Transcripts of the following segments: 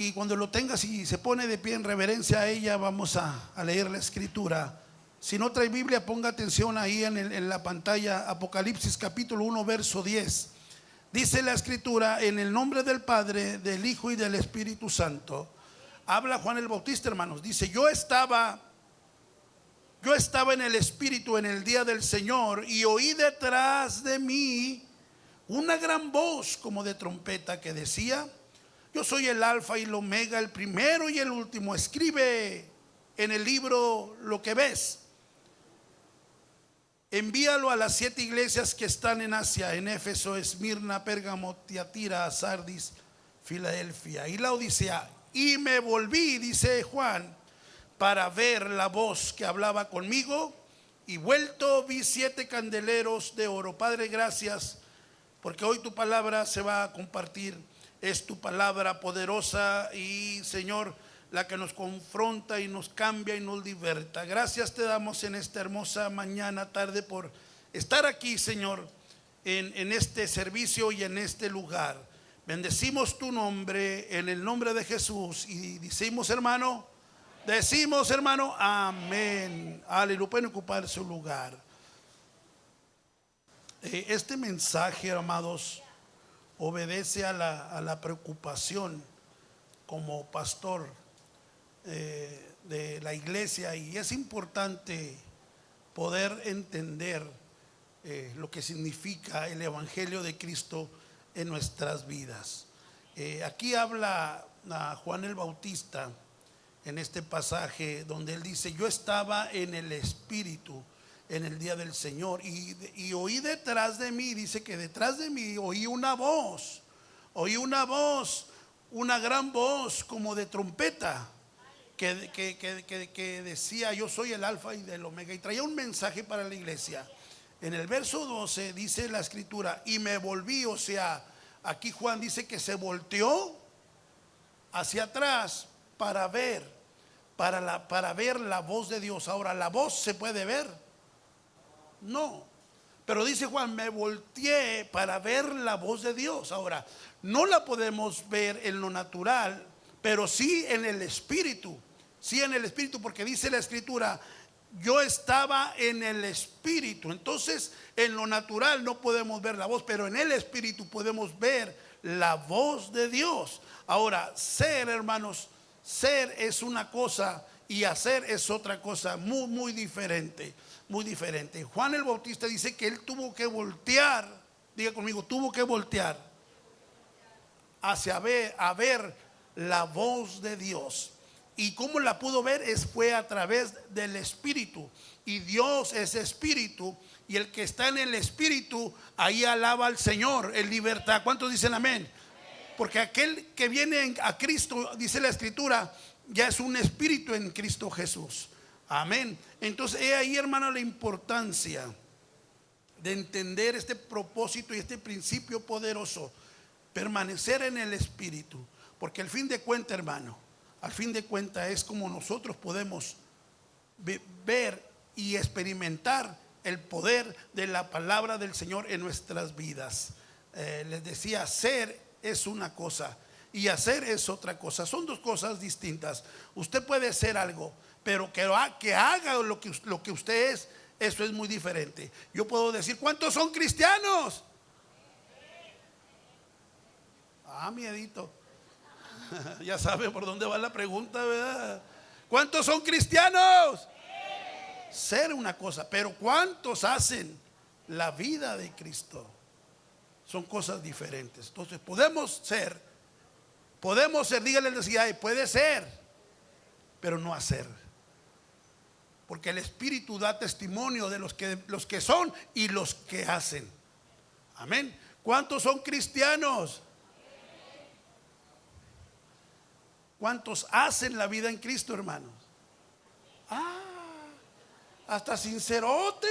Y cuando lo tenga, si se pone de pie en reverencia a ella, vamos a leer la escritura. Si no trae Biblia, ponga atención ahí en la pantalla. Apocalipsis capítulo 1 verso 10. Dice la escritura: en el nombre del Padre, del Hijo y del Espíritu Santo. Habla Juan el Bautista, hermanos. Dice: yo estaba en el Espíritu en el día del Señor, y oí detrás de mí una gran voz como de trompeta que decía: yo soy el Alfa y el Omega, el primero y el último. Escribe en el libro lo que ves. Envíalo a las 7 iglesias que están en Asia: en Éfeso, Esmirna, Pérgamo, Tiatira, Sardis, Filadelfia y Laodicea. Y me volví, dice Juan, para ver la voz que hablaba conmigo, y vuelto vi 7 candeleros de oro. Padre, gracias, porque hoy tu palabra se va a compartir. Es tu palabra poderosa y, Señor, la que nos confronta y nos cambia y nos liberta. Gracias te damos en esta hermosa mañana, tarde, por estar aquí, Señor, en este servicio y en este lugar. Bendecimos tu nombre en el nombre de Jesús. Y decimos, hermano, amén. Aleluya. Pueden ocupar su lugar. Este mensaje, amados, obedece a la preocupación como pastor de la iglesia, y es importante poder entender lo que significa el Evangelio de Cristo en nuestras vidas. Aquí habla Juan el Bautista en este pasaje donde él dice: yo estaba en el Espíritu en el día del Señor, y oí detrás de mí, dice que detrás de mí oí una voz, una gran voz como de trompeta que decía: yo soy el Alfa y el Omega, y traía un mensaje para la iglesia. En el verso 12 dice la escritura: y me volví, o sea, aquí Juan dice que se volteó hacia atrás para ver la voz de Dios. Ahora, ¿la voz se puede ver? No, pero dice Juan: me volteé para ver la voz de Dios. Ahora, no la podemos ver en lo natural, pero sí en el Espíritu. Sí, en el Espíritu, porque dice la escritura: yo estaba en el Espíritu. Entonces, en lo natural no podemos ver la voz, pero en el Espíritu podemos ver la voz de Dios. Ahora, ser, hermanos, ser es una cosa y hacer es otra cosa muy, muy diferente. Muy diferente. Juan el Bautista dice que él tuvo que voltear, diga conmigo, tuvo que voltear hacia a ver la voz de Dios. ¿Y cómo la pudo ver? Fue a través del Espíritu. Y Dios es Espíritu, y el que está en el Espíritu, ahí alaba al Señor en libertad. ¿Cuántos dicen amén? Porque aquel que viene a Cristo, dice la escritura, ya es un espíritu en Cristo Jesús. Amén. Entonces, he ahí, hermano, la importancia de entender este propósito y este principio poderoso: permanecer en el Espíritu. Porque al fin de cuentas, hermano, al fin de cuentas es como nosotros podemos ver y experimentar el poder de la palabra del Señor en nuestras vidas. Les decía, ser es una cosa y hacer es otra cosa. Son dos cosas distintas. Usted puede ser algo, pero que haga lo que usted es, eso es muy diferente. Yo puedo decir: ¿cuántos son cristianos? Miedito. Ya sabe por dónde va la pregunta, ¿verdad? ¿Cuántos son cristianos? Ser una cosa, pero ¿cuántos hacen la vida de Cristo? Son cosas diferentes. Entonces podemos ser, dígale, decía, puede ser, pero no hacer. Porque el Espíritu da testimonio de los que son y los que hacen. Amén. ¿Cuántos son cristianos? ¿Cuántos hacen la vida en Cristo, hermanos? Hasta sincerotes.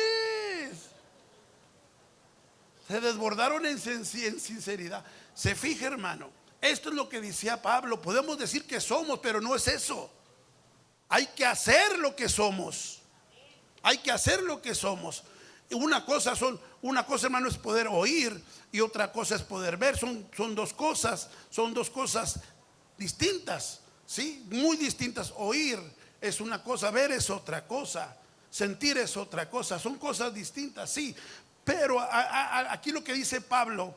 Se desbordaron en sinceridad. Se fija, hermano, esto es lo que decía Pablo. Podemos decir que somos, pero no es eso. Hay que hacer lo que somos. Hay que hacer lo que somos. Una cosa, hermano, es poder oír, y otra cosa es poder ver. Son dos cosas distintas, ¿sí? Muy distintas. Oír es una cosa, ver es otra cosa, sentir es otra cosa, son cosas distintas, sí. Pero aquí lo que dice Pablo,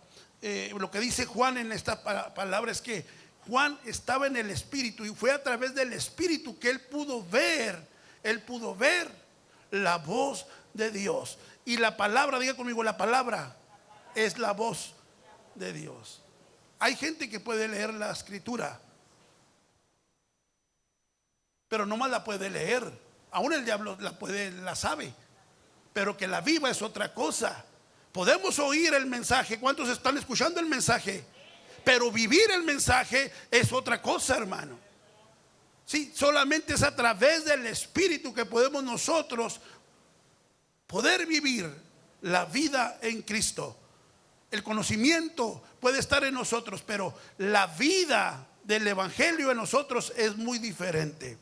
lo que dice Juan en esta palabra es que Juan estaba en el Espíritu, y fue a través del Espíritu que él pudo ver la voz de Dios. Y la palabra, diga conmigo, la palabra es la voz de Dios. Hay gente que puede leer la escritura, pero no más la puede leer. Aún el diablo la sabe, pero que la viva es otra cosa. Podemos oír el mensaje. ¿Cuántos están escuchando el mensaje? Pero vivir el mensaje es otra cosa, hermano. Sí, solamente es a través del Espíritu que podemos nosotros poder vivir la vida en Cristo. El conocimiento puede estar en nosotros, pero la vida del Evangelio en nosotros es muy diferente.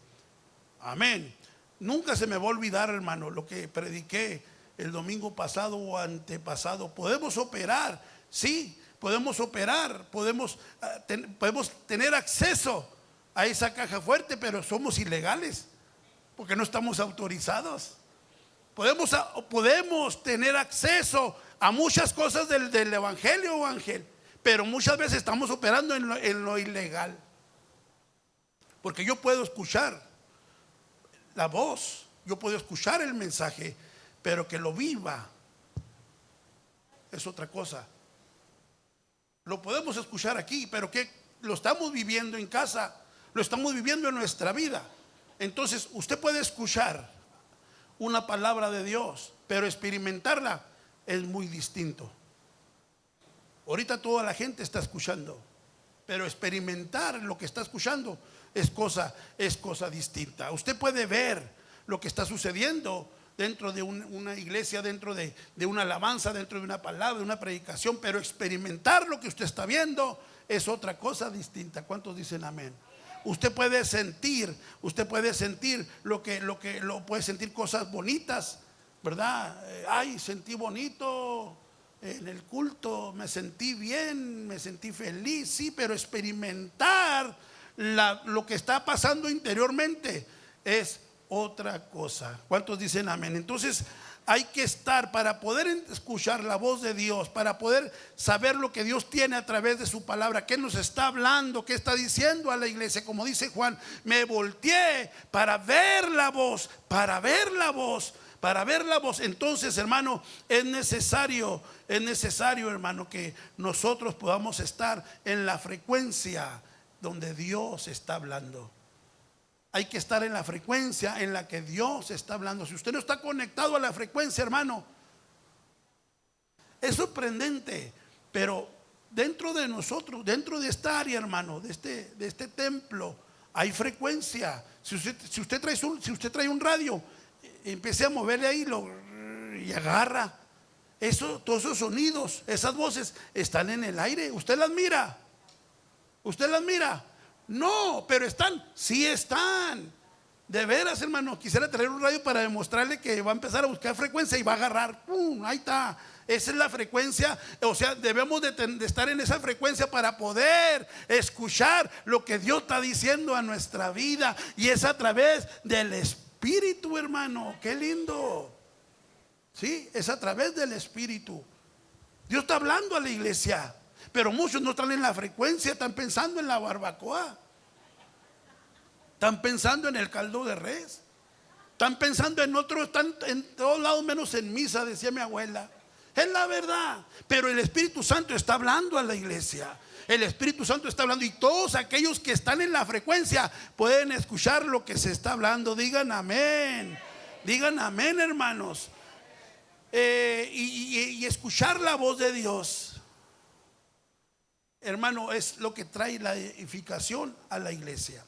Amén. Nunca se me va a olvidar, hermano, lo que prediqué el domingo pasado o antepasado. Podemos operar, sí, podemos operar, podemos tener acceso a esa caja fuerte, pero somos ilegales porque no estamos autorizados. Podemos tener acceso a muchas cosas del Evangelio, Ángel, pero muchas veces estamos operando en lo ilegal. Porque yo puedo escuchar la voz, yo puedo escuchar el mensaje, pero que lo viva es otra cosa. Lo podemos escuchar aquí, pero que lo estamos viviendo en casa, lo estamos viviendo en nuestra vida. Entonces usted puede escuchar una palabra de Dios, pero experimentarla es muy distinto. Ahorita toda la gente está escuchando, pero experimentar lo que está escuchando es cosa distinta. Usted puede ver lo que está sucediendo dentro de una iglesia, dentro de una alabanza, dentro de una palabra, de una predicación, pero experimentar lo que usted está viendo es otra cosa distinta. ¿Cuántos dicen amén? Usted puede sentir puede sentir cosas bonitas, ¿verdad? Ay, sentí bonito en el culto, me sentí bien, me sentí feliz, sí, pero experimentar lo que está pasando interiormente es otra cosa. ¿Cuántos dicen amén? Entonces hay que estar para poder escuchar la voz de Dios, para poder saber lo que Dios tiene a través de su palabra, qué nos está hablando, qué está diciendo a la iglesia. Como dice Juan, me volteé para ver la voz, para ver la voz. Entonces, hermano, es necesario, hermano, que nosotros podamos estar en la frecuencia donde Dios está hablando. Hay que estar en la frecuencia en la que Dios está hablando. Si usted no está conectado a la frecuencia, hermano, es sorprendente. Pero dentro de nosotros, dentro de esta área, hermano, de este templo, hay frecuencia. Si usted trae un radio, empiece a moverle ahí y agarra todos esos sonidos, esas voces están en el aire. Usted las mira. No, pero están, sí están. De veras, hermano, quisiera traer un radio para demostrarle que va a empezar a buscar frecuencia y va a agarrar. ¡Pum! Ahí está. Esa es la frecuencia. O sea, debemos de estar en esa frecuencia para poder escuchar lo que Dios está diciendo a nuestra vida. Y es a través del Espíritu, hermano. ¡Qué lindo! Sí, es a través del Espíritu. Dios está hablando a la iglesia. Pero muchos no están en la frecuencia, están pensando en la barbacoa, están pensando en el caldo de res, están pensando en otro, están en todos lados menos en misa, decía mi abuela. Es la verdad. Pero el Espíritu Santo está hablando a la iglesia. El Espíritu Santo está hablando, y todos aquellos que están en la frecuencia pueden escuchar lo que se está hablando. Digan amén. Digan amén, hermanos. Y escuchar la voz de Dios, hermano, es lo que trae la edificación a la iglesia.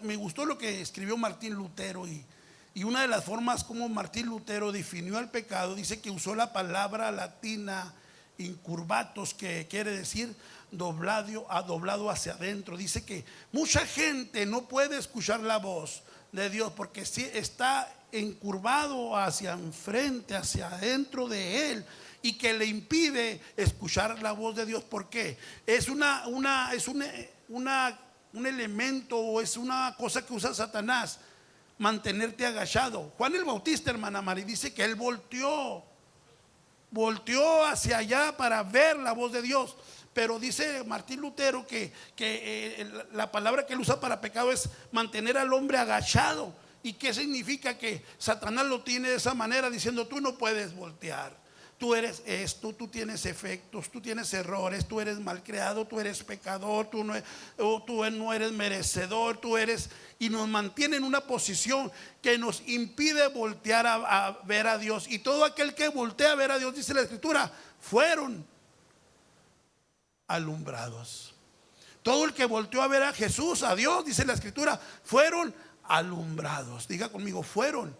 Me gustó lo que escribió Martín Lutero, y una de las formas como Martín Lutero definió el pecado, dice que usó la palabra latina incurvatos, que quiere decir doblado hacia adentro. Dice que mucha gente no puede escuchar la voz de Dios porque sí está encurvado hacia enfrente, hacia adentro de él, y que le impide escuchar la voz de Dios. ¿Por qué? Es un elemento o es una cosa que usa Satanás, mantenerte agachado. Juan el Bautista, hermana Mari, dice que él volteó hacia allá para ver la voz de Dios. Pero dice Martín Lutero que la palabra que él usa para pecado es mantener al hombre agachado. ¿Y qué significa? Que Satanás lo tiene de esa manera, diciendo: tú no puedes voltear, tú eres esto, tú tienes efectos, tú tienes errores, tú eres malcriado, tú eres pecador, tú no eres merecedor, tú eres... Y nos mantiene en una posición que nos impide voltear a ver a Dios. Y todo aquel que voltea a ver a Dios, dice la Escritura, fueron alumbrados. Todo el que volteó a ver a Jesús, a Dios, dice la Escritura, fueron alumbrados. Diga conmigo, fueron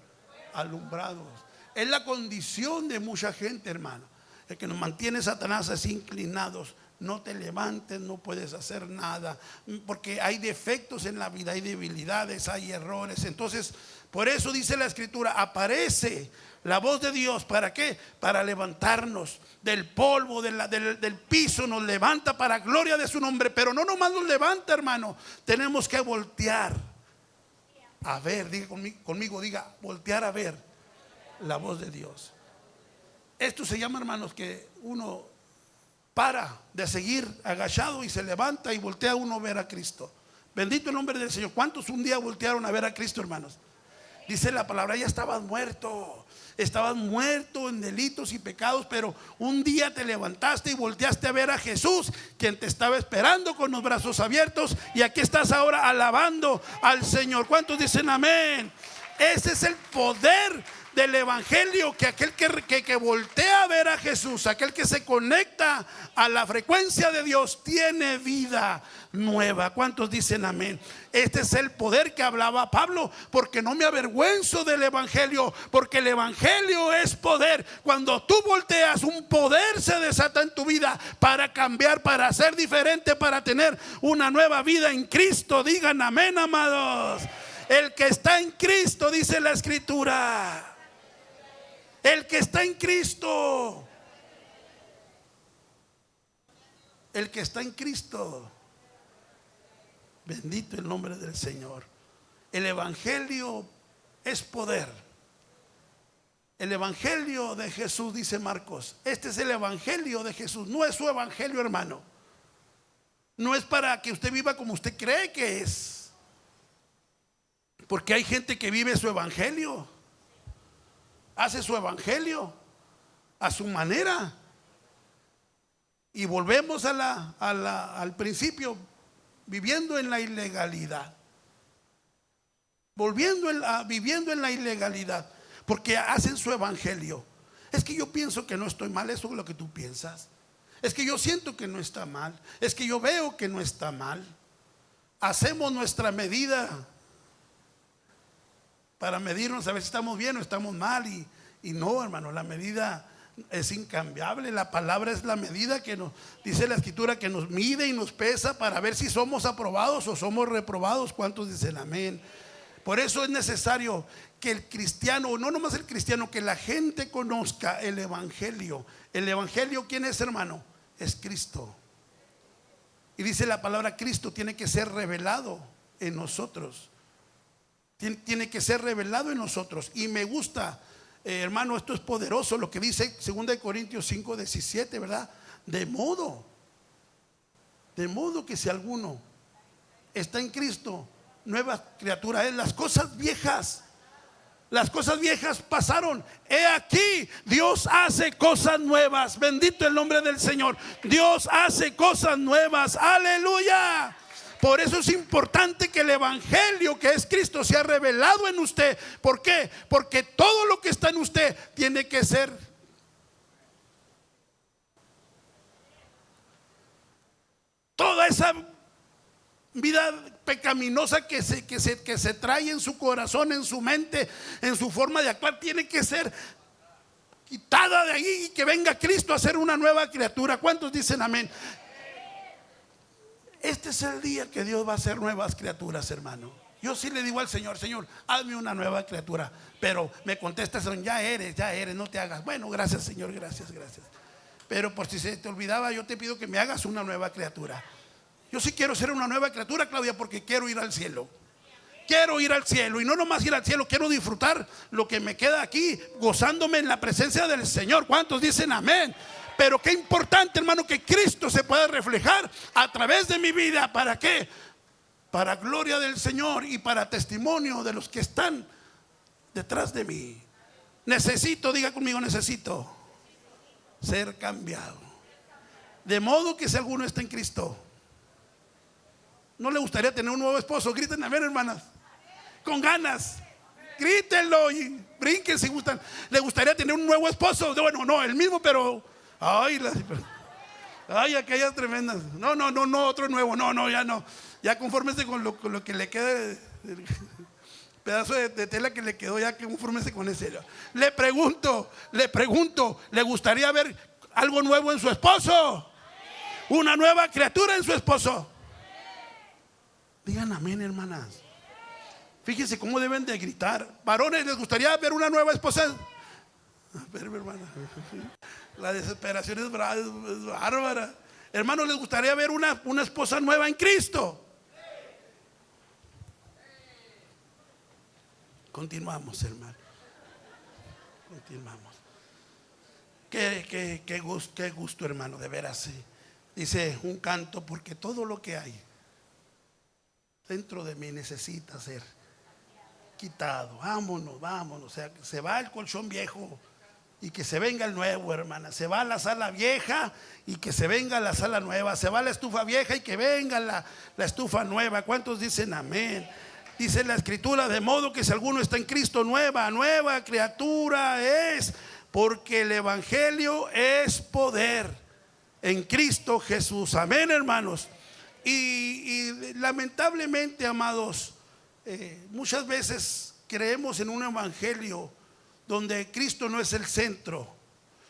alumbrados. Es la condición de mucha gente, hermano, el que nos mantiene Satanás así inclinados. No te levantes, no puedes hacer nada, porque hay defectos en la vida, hay debilidades, hay errores. Entonces, por eso dice la Escritura, aparece la voz de Dios. ¿Para qué? Para levantarnos del polvo, del piso. Nos levanta para gloria de su nombre. Pero no nomás nos levanta, hermano, tenemos que voltear a ver. Diga conmigo, diga, voltear a ver la voz de Dios. Esto se llama, hermanos, que uno para de seguir agachado y se levanta y voltea uno a ver a Cristo. Bendito el nombre del Señor. ¿Cuántos un día voltearon a ver a Cristo, hermanos? Dice la palabra, ya estabas muerto en delitos y pecados, pero un día te levantaste y volteaste a ver a Jesús, quien te estaba esperando con los brazos abiertos, y aquí estás ahora alabando al Señor. ¿Cuántos dicen amén? Ese es el poder del evangelio, que aquel que voltea a ver a Jesús, aquel que se conecta a la frecuencia de Dios, tiene vida nueva. ¿Cuántos dicen amén? Este es el poder que hablaba Pablo, porque no me avergüenzo del evangelio, porque el evangelio es poder. Cuando tú volteas, un poder se desata en tu vida para cambiar, para ser diferente, para tener una nueva vida en Cristo. Digan amén, amados. El que está en Cristo, dice la Escritura, el que está en Cristo, el que está en Cristo, bendito el nombre del Señor. El evangelio es poder. El evangelio de Jesús, dice Marcos, este es el evangelio de Jesús. No es su evangelio, hermano. No es para que usted viva como usted cree que es, porque hay gente que vive su evangelio, hace su evangelio a su manera. Y volvemos al principio, viviendo en la ilegalidad, viviendo en la ilegalidad, porque hacen su evangelio. Es que yo pienso que no estoy mal. Eso es lo que tú piensas. Es que yo siento que no está mal. Es que yo veo que no está mal. Hacemos nuestra medida para medirnos a ver si estamos bien o estamos mal, y no, hermano, la medida es incambiable. La palabra es la medida que nos dice la Escritura, que nos mide y nos pesa para ver si somos aprobados o somos reprobados. ¿Cuántos dicen amén? Por eso es necesario que el cristiano, no nomás el cristiano, que la gente conozca el evangelio. El evangelio, ¿quién es, hermano? Es Cristo. Y dice la palabra, Cristo tiene que ser revelado en nosotros. Tiene que ser revelado en nosotros. Y me gusta, hermano, esto es poderoso lo que dice 2 Corintios 5:17, ¿verdad? De modo que si alguno está en Cristo, nueva criatura es. Las cosas viejas pasaron. He aquí, Dios hace cosas nuevas. Bendito el nombre del Señor. Dios hace cosas nuevas. Aleluya. Por eso es importante que el evangelio, que es Cristo, sea revelado en usted. ¿Por qué? Porque todo lo que está en usted tiene que ser toda esa vida pecaminosa que se trae en su corazón, en su mente, en su forma de actuar, tiene que ser quitada de ahí y que venga Cristo a ser una nueva criatura. ¿Cuántos dicen amén? Este es el día que Dios va a hacer nuevas criaturas, hermano. Yo sí le digo al Señor, Señor, hazme una nueva criatura. Pero me contesta, ya eres, no te hagas. Bueno, gracias, Señor, gracias. Pero por si se te olvidaba, yo te pido que me hagas una nueva criatura. Yo sí quiero ser una nueva criatura, Claudia, porque quiero ir al cielo. Quiero ir al cielo, y no nomás ir al cielo, quiero disfrutar lo que me queda aquí, gozándome en la presencia del Señor. ¿Cuántos dicen amén? Pero qué importante, hermano, que Cristo se pueda reflejar a través de mi vida. ¿Para qué? Para gloria del Señor y para testimonio de los que están detrás de mí. Necesito, diga conmigo, necesito ser cambiado. De modo que si alguno está en Cristo, ¿no le gustaría tener un nuevo esposo? Griten amén, hermanas, con ganas. Grítenlo y brinquen si gustan. ¿Le gustaría tener un nuevo esposo? Bueno, no, el mismo, pero ay, aquellas tremendas. No, otro nuevo. No, ya no. Ya confórmese con lo que le quede, el pedazo de tela que le quedó, ya confórmese con ese. Le pregunto, ¿le gustaría ver algo nuevo en su esposo? Una nueva criatura en su esposo. Digan amén, hermanas. Fíjense cómo deben de gritar. Varones, ¿les gustaría ver una nueva esposa? A ver, hermana, la desesperación es bárbara. Hermanos, ¿les gustaría ver una esposa nueva en Cristo? Continuamos, hermano. Continuamos. Qué gusto, hermano, de veras. Sí. Dice un canto: porque todo lo que hay dentro de mí necesita ser quitado. Vámonos. O sea, se va el colchón viejo y que se venga el nuevo, hermana. Se va la sala vieja y que se venga la sala nueva. Se va la estufa vieja y que venga la estufa nueva. ¿Cuántos dicen amén? Dice la Escritura: de modo que si alguno está en Cristo, nueva criatura es, porque el Evangelio es poder en Cristo Jesús. Amén, hermanos. Y lamentablemente, amados, muchas veces creemos en un evangelio donde Cristo no es el centro,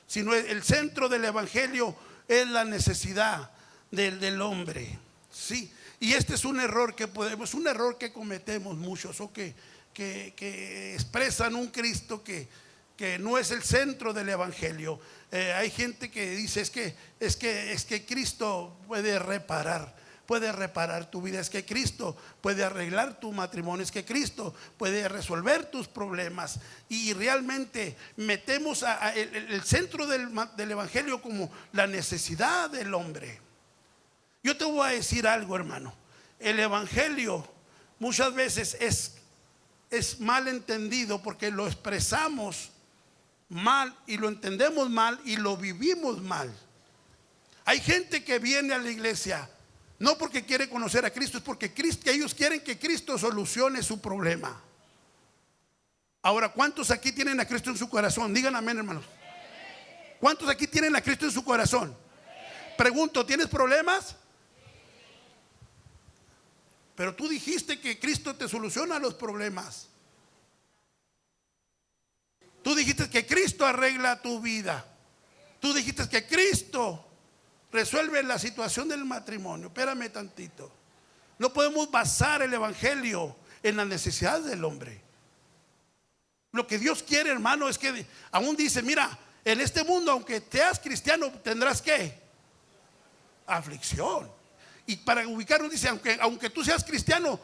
sino el centro del evangelio es la necesidad del hombre. Sí. Y este es un error un error que cometemos muchos, o que expresan un Cristo que no es el centro del evangelio. Hay gente que dice: es que Cristo puede reparar tu vida, es que Cristo puede arreglar tu matrimonio, es que Cristo puede resolver tus problemas. Y realmente metemos el centro del evangelio como la necesidad del hombre. Yo te voy a decir algo, hermano. El evangelio muchas veces es mal entendido porque lo expresamos mal y lo entendemos mal y lo vivimos mal. Hay gente que viene a la iglesia no porque quiere conocer a Cristo, es porque ellos quieren que Cristo solucione su problema. Ahora, ¿cuántos aquí tienen a Cristo en su corazón? Digan amén, hermanos. ¿Cuántos aquí tienen a Cristo en su corazón? Pregunto, ¿tienes problemas? Pero tú dijiste que Cristo te soluciona los problemas. Tú dijiste que Cristo arregla tu vida. Tú dijiste que Cristo resuelve la situación del matrimonio. Espérame tantito. No podemos basar el evangelio en las necesidades del hombre. Lo que Dios quiere, hermano, es que aún dice: mira, en este mundo, aunque seas cristiano, tendrás ¿qué? Aflicción. Y para ubicarnos dice: aunque tú seas cristiano,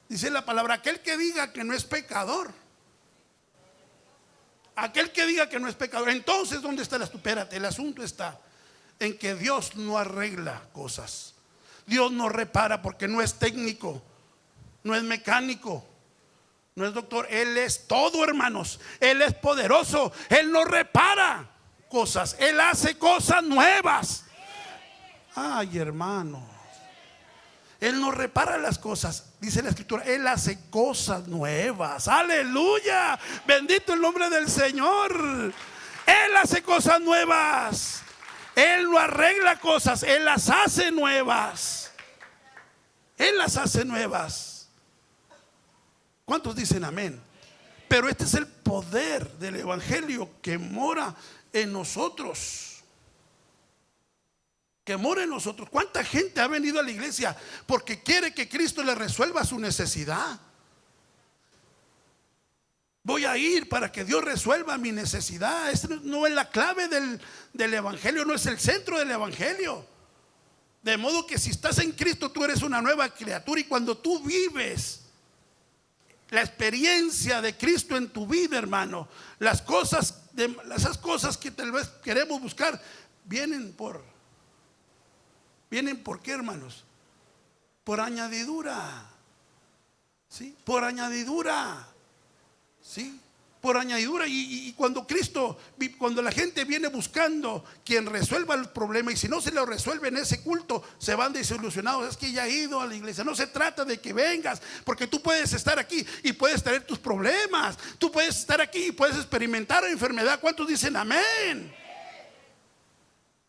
dice la palabra, aquel que diga que no es pecador. Aquel que diga que no es pecador. Entonces, ¿dónde está la estupérate? El asunto está en que Dios no arregla cosas. Dios no repara, porque no es técnico, no es mecánico, no es doctor. Él es todo, hermanos. Él es poderoso. Él no repara cosas, Él hace cosas nuevas. Ay, hermano, Él no repara las cosas. Dice la Escritura: Él hace cosas nuevas. Aleluya, bendito el nombre del Señor. Él hace cosas nuevas. Él no arregla cosas, Él las hace nuevas. Él las hace nuevas. ¿Cuántos dicen amén? Pero este es el poder del evangelio que mora en nosotros. Que mora en nosotros. ¿Cuánta gente ha venido a la iglesia porque quiere que Cristo le resuelva su necesidad? Voy a ir para que Dios resuelva mi necesidad. Esta no es la clave del evangelio, no es el centro del evangelio. De modo que si estás en Cristo, tú eres una nueva criatura. Y cuando tú vives la experiencia de Cristo en tu vida, hermano, esas cosas que tal vez queremos buscar, vienen por qué, hermanos, por añadidura. ¿Sí? Por añadidura. ¿Sí? Por añadidura. Y cuando la gente viene buscando quien resuelva el problema, y si no se lo resuelve en ese culto, se van desilusionados. Es que ya he ido a la iglesia. No se trata de que vengas, porque tú puedes estar aquí y puedes traer tus problemas. Tú puedes estar aquí y puedes experimentar la enfermedad. ¿Cuántos dicen amén?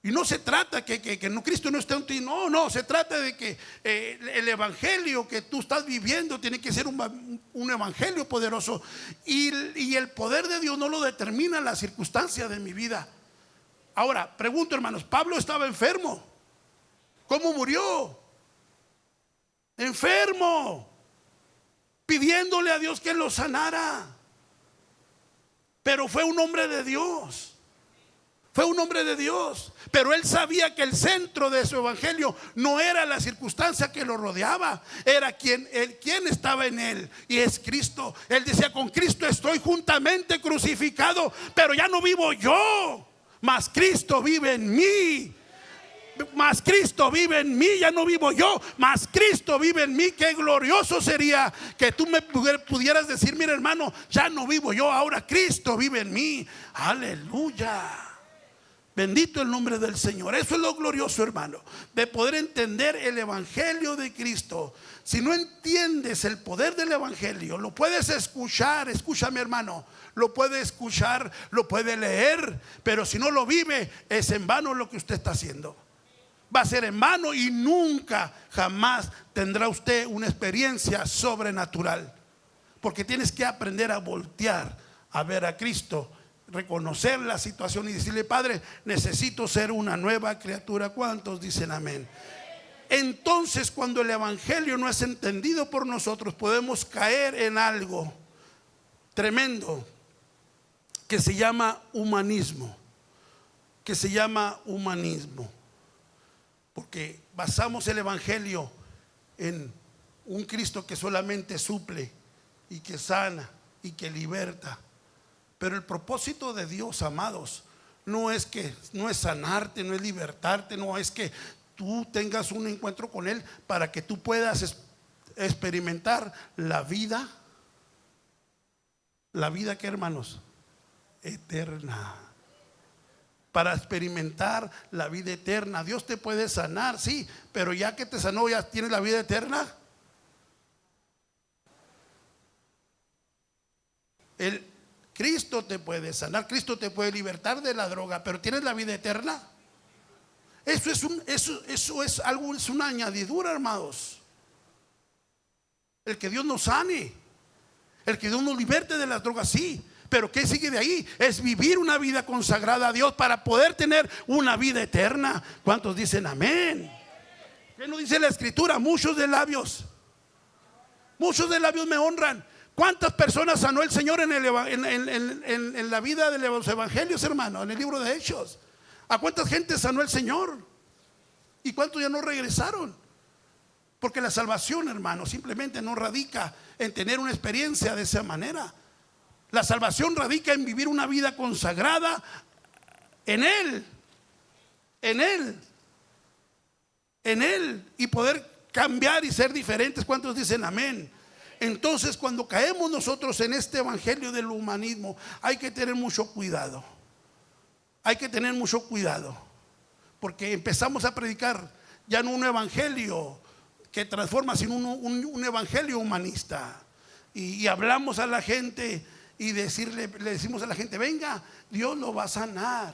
Y no se trata que no, Cristo no esté en ti. No, se trata de que el evangelio que tú estás viviendo tiene que ser un evangelio poderoso. Y el poder de Dios no lo determina la circunstancia de mi vida. Ahora, pregunto, hermanos, Pablo estaba enfermo. ¿Cómo murió? Enfermo, pidiéndole a Dios que lo sanara. Pero fue un hombre de Dios. Fue un hombre de Dios, pero él sabía que el centro de su evangelio no era la circunstancia que lo rodeaba, era quien estaba en él, y es Cristo. Él decía: con Cristo estoy juntamente crucificado, pero ya no vivo yo, mas Cristo vive en mí. Mas Cristo vive en mí, ya no vivo yo, mas Cristo vive en mí. Qué glorioso sería que tú me pudieras decir: mira, hermano, ya no vivo yo, ahora Cristo vive en mí. Aleluya. Bendito el nombre del Señor. Eso es lo glorioso, hermano, de poder entender el evangelio de Cristo. Si no entiendes el poder del evangelio, lo puedes escuchar. Escúchame, hermano, lo puede escuchar, lo puede leer, pero si no lo vive, es en vano lo que usted está haciendo. Va a ser en vano y nunca, jamás tendrá usted una experiencia sobrenatural, porque tienes que aprender a voltear a ver a Cristo, reconocer la situación y decirle: Padre, necesito ser una nueva criatura. ¿Cuántos dicen amén? Entonces, cuando el evangelio no es entendido por nosotros, podemos caer en algo tremendo que se llama humanismo. Porque basamos el evangelio en un Cristo que solamente suple y que sana y que liberta. Pero el propósito de Dios, amados, no es sanarte, no es libertarte, no es que tú tengas un encuentro con Él para que tú puedas experimentar la vida. La vida, ¿qué, hermanos? Eterna. Para experimentar la vida eterna. Dios te puede sanar, sí, pero ya que te sanó, ¿ya tienes la vida eterna? Cristo te puede sanar, Cristo te puede libertar de la droga, pero ¿tienes la vida eterna? Eso es algo, es una añadidura, hermanos. El que Dios nos sane, el que Dios nos liberte de las drogas, sí, pero ¿qué sigue de ahí? Es vivir una vida consagrada a Dios para poder tener una vida eterna. ¿Cuántos dicen amén? ¿Qué nos dice la Escritura? Muchos de labios me honran. ¿Cuántas personas sanó el Señor en la vida de los evangelios, hermano? En el libro de Hechos. ¿A cuántas gente sanó el Señor? ¿Y cuántos ya no regresaron? Porque la salvación, hermano, simplemente no radica en tener una experiencia de esa manera. La salvación radica en vivir una vida consagrada en Él, y poder cambiar y ser diferentes. ¿Cuántos dicen amén? Entonces, cuando caemos nosotros en este evangelio del humanismo, hay que tener mucho cuidado. Porque empezamos a predicar ya no un evangelio que transforma, sino un evangelio humanista. Y hablamos a la gente y le decimos a la gente: venga, Dios lo va a sanar.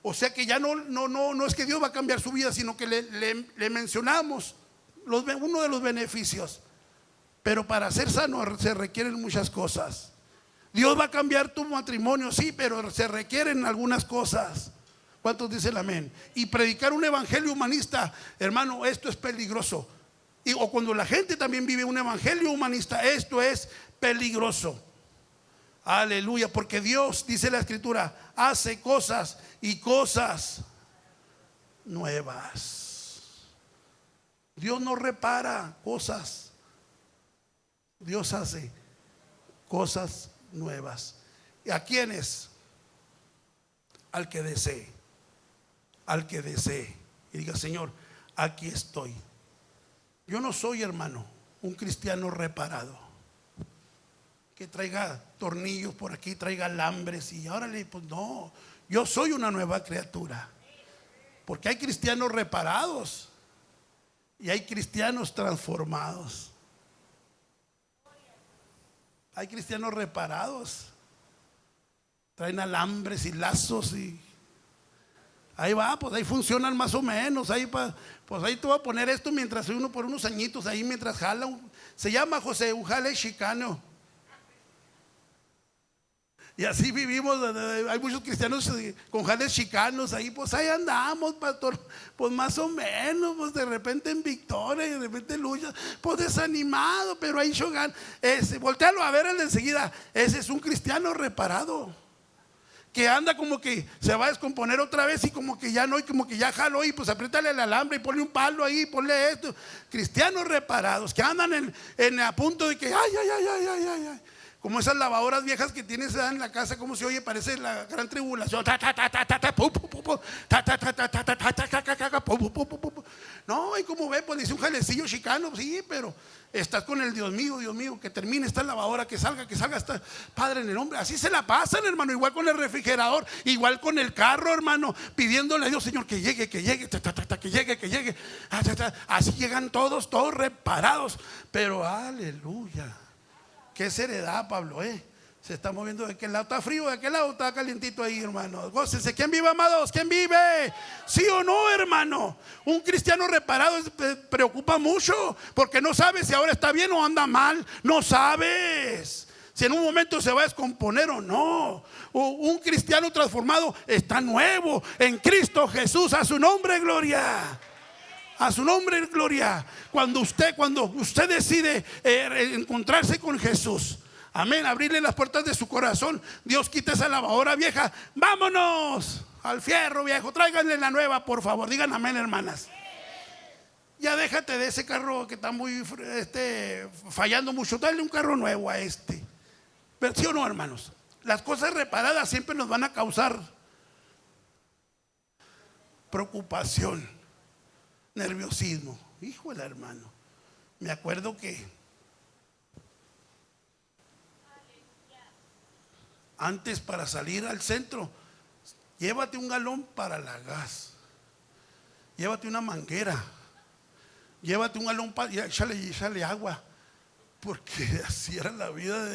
O sea que ya no es que Dios va a cambiar su vida, sino que le mencionamos uno de los beneficios. Pero para ser sano se requieren muchas cosas. Dios va a cambiar tu matrimonio, sí, pero se requieren algunas cosas. ¿Cuántos dicen amén? Y predicar un evangelio humanista, hermano, esto es peligroso. O cuando la gente también vive un evangelio humanista, esto es peligroso. Aleluya, porque Dios, dice la Escritura, hace cosas y cosas nuevas. Dios no repara cosas, Dios hace cosas nuevas. ¿Y a quiénes? Al que desee, al que desee y diga: Señor, aquí estoy. Yo no soy, hermano, un cristiano reparado que traiga tornillos por aquí, traiga alambres y ahora pues no, yo soy una nueva criatura. Porque hay cristianos reparados y hay cristianos transformados. Hay cristianos reparados, traen alambres y lazos y ahí va, pues ahí funcionan más o menos. Pues ahí te voy a poner esto mientras uno por unos añitos ahí mientras jala. Se llama José, un jale chicano. Y así vivimos. Hay muchos cristianos con jales chicanos ahí, pues ahí andamos, pastor. Pues más o menos, pues de repente en victoria y de repente lucha, pues desanimado, pero ahí chogan. Voltealo a ver el de enseguida. Ese es un cristiano reparado, que anda como que se va a descomponer otra vez y como que ya no, y como que ya jaló y pues apriétale el alambre y ponle un palo ahí, ponle esto. Cristianos reparados que andan a punto de que ay. Como esas lavadoras viejas que tienes en la casa, como se oye, parece la gran tribulación. No, y como ve, pues dice un jalecillo chicano, sí, pero estás con el Dios mío, que termine esta lavadora, que salga hasta Padre en el nombre. Así se la pasan, hermano, igual con el refrigerador, igual con el carro, hermano, pidiéndole a Dios: Señor, que llegue, que llegue. Así llegan todos reparados, pero aleluya. ¿Qué seriedad, Pablo? Se está moviendo. ¿De qué lado está frío? ¿De qué lado está calientito ahí, hermano? Gócense. ¿Quién vive, amados? ¿Quién vive? ¿Sí o no, hermano? Un cristiano reparado preocupa mucho, porque no sabes si ahora está bien o anda mal. No sabes si en un momento se va a descomponer o no. Un cristiano transformado está nuevo en Cristo Jesús. A su nombre, gloria. A su nombre, gloria. Cuando usted decide encontrarse con Jesús, amén, abrirle las puertas de su corazón, Dios quita esa lavadora vieja. Vámonos al fierro viejo, tráiganle la nueva, por favor. Digan amén, hermanas. Ya déjate de ese carro que está muy fallando mucho. Dale un carro nuevo a este. Pero sí o no, hermanos, las cosas reparadas siempre nos van a causar preocupación, nerviosismo. Híjole, hermano, me acuerdo que antes, para salir al centro, llévate un galón para la gas, llévate una manguera, llévate un galón y échale agua, porque así era la vida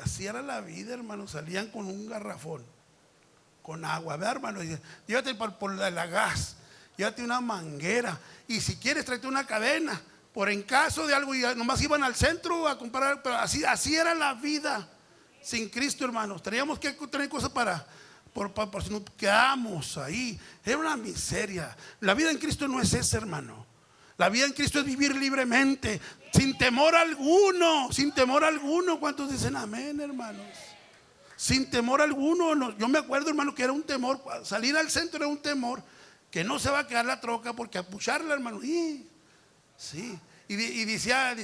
así era la vida, hermano. Salían con un garrafón con agua, ¿verdad, hermano? Llévate por la gas, llévate una manguera, y si quieres tráete una cadena, por en caso de algo. Y nomás iban al centro a comprar. Pero así era la vida sin Cristo, hermanos. Teníamos que tener cosas por si nos quedamos ahí. Era una miseria. La vida en Cristo no es esa, hermano. La vida en Cristo es vivir libremente, sin temor alguno, sin temor alguno. ¿Cuántos dicen amén, hermanos? Sin temor alguno. Yo me acuerdo, hermano, que era un temor. Salir al centro era un temor, que no se va a quedar la troca, porque a pucharla, hermano. Sí. Y decía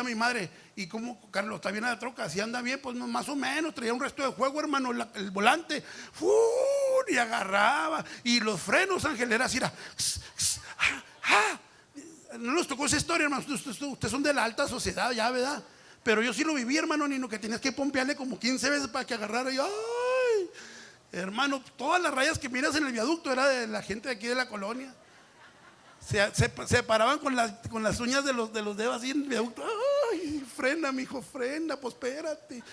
mi madre: ¿y cómo, Carlos, está bien la troca? Si anda bien, pues más o menos. Traía un resto de juego, hermano, el volante. Y agarraba. Y los frenos, Ángel, era así, era. No nos tocó esa historia, hermano. Ustedes son de la alta sociedad, ya, ¿verdad? Pero yo sí lo viví, hermano, Nino, que tenías que pompearle como 15 veces para que agarrara. Y ay, hermano, todas las rayas que miras en el viaducto era de la gente de aquí de la colonia. Se paraban con las uñas de los dedos así en el viaducto. Ay, frena, mijo, frena, pues espérate.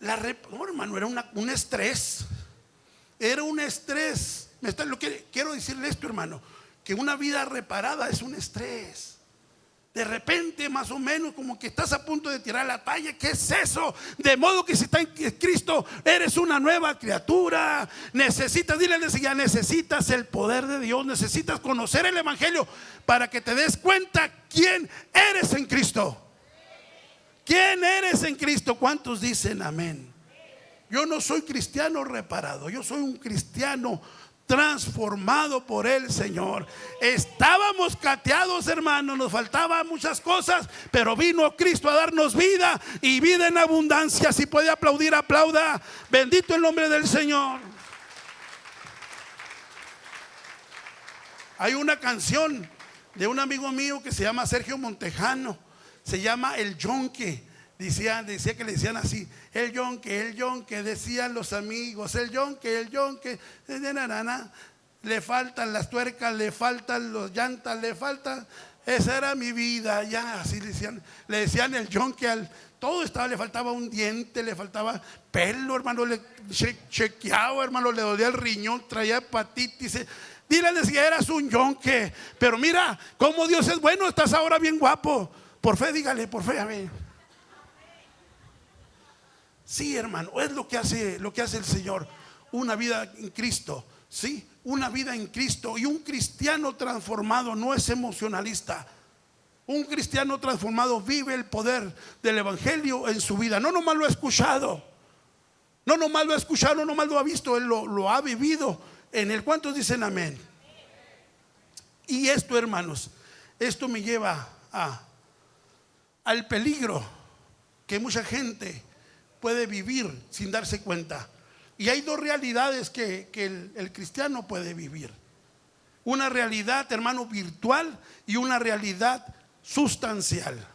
No, hermano, era un estrés. Era un estrés. Quiero decirle esto, hermano, que una vida reparada es un estrés. De repente, más o menos, como que estás a punto de tirar la talla. ¿Qué es eso? De modo que si está en Cristo, eres una nueva criatura. Necesitas el poder de Dios. Necesitas conocer el evangelio para que te des cuenta quién eres en Cristo. ¿Quién eres en Cristo? ¿Cuántos dicen amén? Yo no soy cristiano reparado. Yo soy un cristiano transformado por el Señor. Estábamos cateados, hermanos, nos faltaban muchas cosas, pero vino Cristo a darnos vida y vida en abundancia. Si puede aplaudir, aplauda. Bendito el nombre del Señor. Hay una canción de un amigo mío que se llama Sergio Montejano, se llama El Yonque. Decía que le decían así: el yonque, decían los amigos, el yonque, le faltan las tuercas, le faltan los llantas, le faltan, esa era mi vida, ya, así le decían el yonque todo estaba, le faltaba un diente, le faltaba pelo, hermano, le chequeaba, hermano, le dolía el riñón, traía hepatitis. Dile si eras un yonque, pero mira cómo Dios es bueno, estás ahora bien guapo. Por fe, dígale, por fe, amén. Sí, hermano, es lo que hace el Señor. Una vida en Cristo, sí, una vida en Cristo. Y un cristiano transformado no es emocionalista. Un cristiano transformado vive el poder del evangelio en su vida. No nomás lo ha escuchado, no nomás lo ha visto, él lo ha vivido en él. ¿Cuántos dicen amén? Y esto, hermanos, esto me lleva al peligro que mucha gente puede vivir sin darse cuenta. Y hay dos realidades que el cristiano puede vivir: una realidad, hermano, virtual, y una realidad sustancial.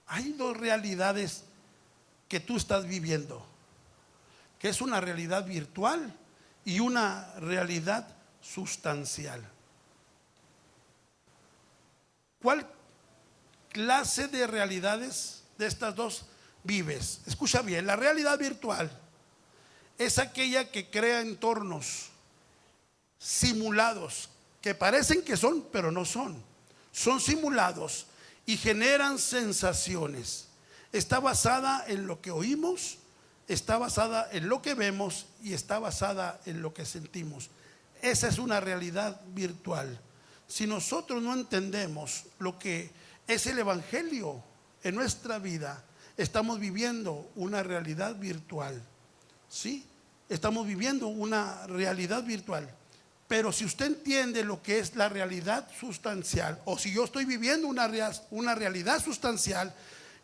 Hay dos realidades que tú estás viviendo, que es una realidad virtual y una realidad sustancial. ¿Cuál clase de realidades de estas dos vives? Escucha bien, la realidad virtual es aquella que crea entornos simulados, que parecen que son, pero no son. Son simulados y generan sensaciones. Está basada en lo que oímos, está basada en lo que vemos y está basada en lo que sentimos. Esa es una realidad virtual. Si nosotros no entendemos lo que es el evangelio en nuestra vida, estamos viviendo una realidad virtual. ¿Sí? Estamos viviendo una realidad virtual. Pero si usted entiende lo que es la realidad sustancial, o si yo estoy viviendo una realidad sustancial,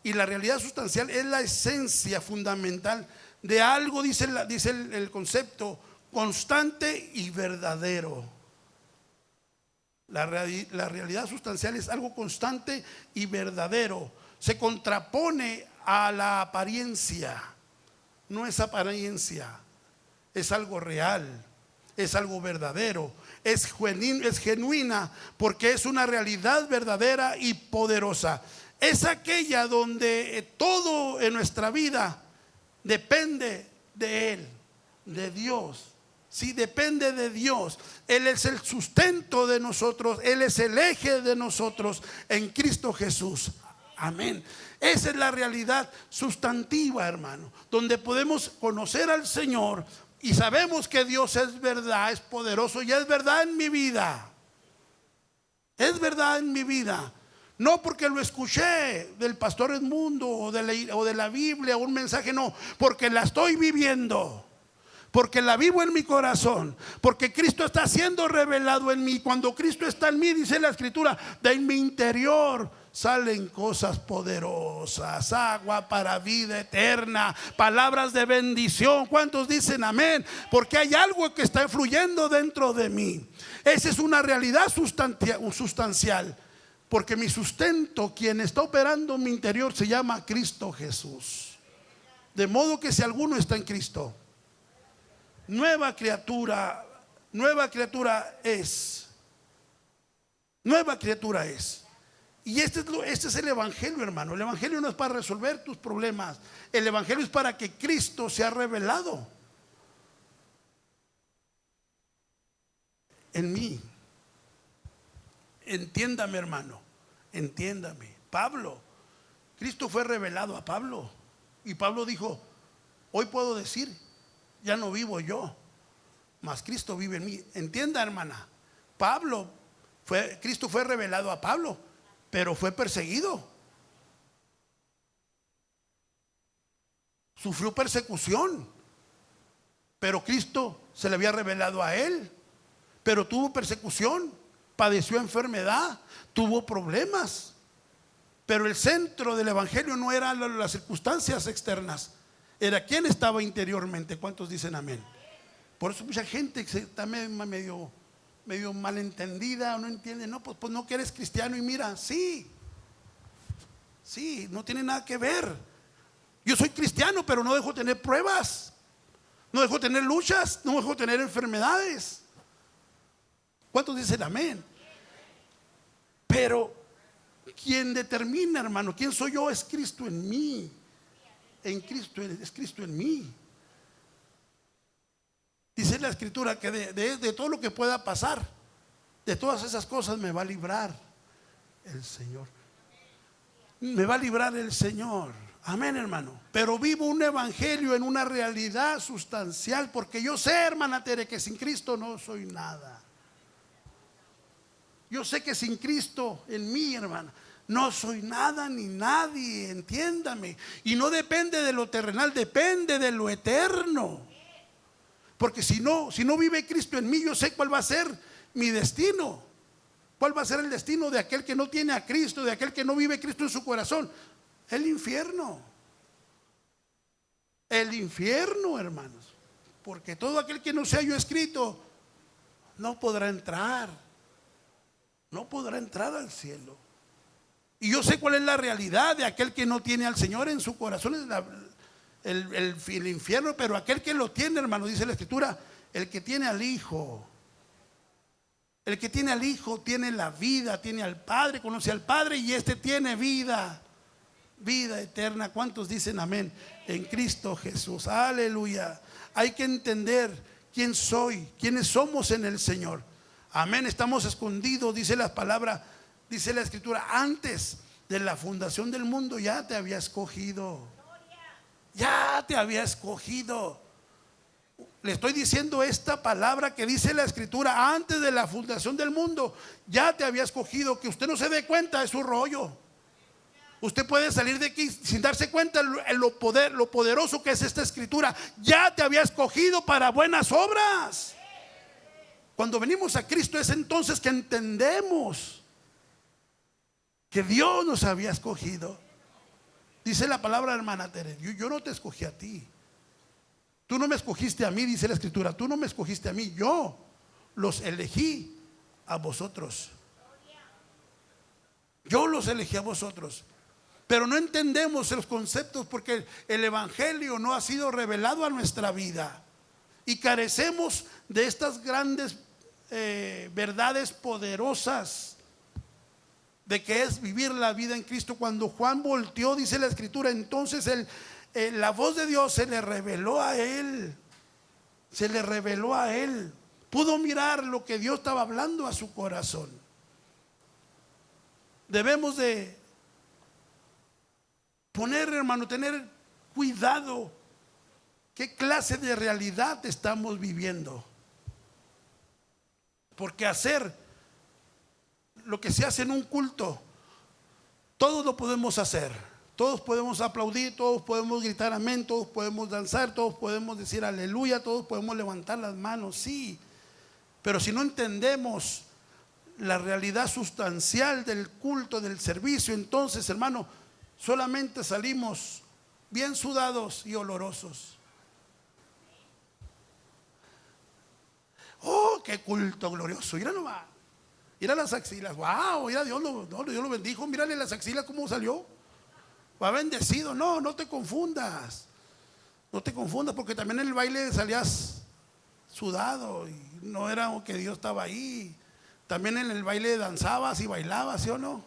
y la realidad sustancial es la esencia fundamental de algo, dice el concepto, constante y verdadero. La realidad sustancial es algo constante y verdadero. Se contrapone a la apariencia. No es apariencia, es algo real, es algo verdadero, es genuina, porque es una realidad verdadera y poderosa. Es aquella donde todo en nuestra vida depende de Él, de Dios. Sí, depende de Dios. Él es el sustento de nosotros, Él es el eje de nosotros en Cristo Jesús. Amén. Esa es la realidad sustantiva, hermano, donde podemos conocer al Señor y sabemos que Dios es verdad, es poderoso y es verdad en mi vida. Es verdad en mi vida. No porque lo escuché del pastor Edmundo o de la Biblia o un mensaje, no, porque la estoy viviendo. Porque la vivo en mi corazón, porque Cristo está siendo revelado en mí. Cuando Cristo está en mí, dice la Escritura, de mi interior salen cosas poderosas, agua para vida eterna, palabras de bendición. ¿Cuántos dicen amén? Porque hay algo que está fluyendo dentro de mí. Esa es una realidad sustancial, porque mi sustento, quien está operando en mi interior, se llama Cristo Jesús. De modo que si alguno está en Cristo, nueva criatura es. Nueva criatura es. Y este es el evangelio, hermano. El evangelio no es para resolver tus problemas. El evangelio es para que Cristo sea revelado en mí. Entiéndame, hermano. Entiéndame. Cristo fue revelado a Pablo. Y Pablo dijo: hoy puedo decir, ya no vivo yo, mas Cristo vive en mí. Entienda, hermana, Cristo fue revelado a Pablo, pero fue perseguido. Sufrió persecución. Pero Cristo se le había revelado a él. Pero tuvo persecución, padeció enfermedad, tuvo problemas. Pero el centro del evangelio no eran las circunstancias externas, era quién estaba interiormente. ¿Cuántos dicen amén? Por eso mucha gente que está medio malentendida, o no entiende. No, pues no que eres cristiano. Y mira, sí, no tiene nada que ver. Yo soy cristiano, pero no dejo tener pruebas, no dejo tener luchas, no dejo tener enfermedades. ¿Cuántos dicen amén? Pero quien determina, hermano, quién soy yo, es Cristo en mí. En Cristo, es Cristo en mí. Dice la escritura que de todo lo que pueda pasar, de todas esas cosas me va a librar el Señor. Me va a librar el Señor. Amén, hermano. Pero vivo un evangelio en una realidad sustancial, porque yo sé, hermana Tere, que sin Cristo no soy nada. Yo sé que sin Cristo en mí, hermana, no soy nada ni nadie, entiéndame. Y no depende de lo terrenal, depende de lo eterno. Porque si no vive Cristo en mí, yo sé cuál va a ser mi destino. ¿Cuál va a ser el destino de aquel que no tiene a Cristo, de aquel que no vive Cristo en su corazón? El infierno. El infierno, hermanos. Porque todo aquel que no sea yo escrito no podrá entrar. No podrá entrar al cielo. Y yo sé cuál es la realidad de aquel que no tiene al Señor en su corazón. Es el infierno. Pero aquel que lo tiene, hermano, dice la escritura, el que tiene al Hijo. El que tiene al Hijo tiene la vida, tiene al Padre, conoce al Padre, y este tiene vida eterna. ¿Cuántos dicen amén? En Cristo Jesús. Aleluya. Hay que entender quién soy, quiénes somos en el Señor. Amén. Estamos escondidos, dice la palabra, dice la escritura, antes de la fundación del mundo ya te había escogido. Ya te había escogido. Le estoy diciendo esta palabra que dice la escritura, antes de la fundación del mundo ya te había escogido. Que usted no se dé cuenta es su rollo. Usted puede salir de aquí sin darse cuenta lo poderoso que es esta escritura. Ya te había escogido para buenas obras. Cuando venimos a Cristo es entonces que entendemos que Dios nos había escogido. Dice la palabra, hermana Tere, yo no te escogí a ti. Tú no me escogiste a mí, dice la escritura. Tú no me escogiste a mí, yo los elegí a vosotros. Yo los elegí a vosotros. Pero no entendemos los conceptos porque el evangelio no ha sido revelado a nuestra vida. Y carecemos de estas grandes verdades poderosas de que es vivir la vida en Cristo. Cuando Juan volteó, dice la escritura, entonces la voz de Dios se le reveló a él. Se le reveló a él. Pudo mirar lo que Dios estaba hablando a su corazón. Debemos de poner, hermano, tener cuidado. ¿Qué clase de realidad estamos viviendo? Porque hacer lo que se hace en un culto, todos lo podemos hacer. Todos podemos aplaudir, todos podemos gritar amén, todos podemos danzar, todos podemos decir aleluya, todos podemos levantar las manos, sí. Pero si no entendemos la realidad sustancial del culto, del servicio, entonces, hermano, solamente salimos bien sudados y olorosos. Oh, qué culto glorioso. Mira nomás, mira las axilas. Wow, mira, Dios lo bendijo. Mírale las axilas cómo salió. Va bendecido. No te confundas. No te confundas, porque también en el baile salías sudado y no era que Dios estaba ahí. También en el baile danzabas y bailabas, ¿sí o no?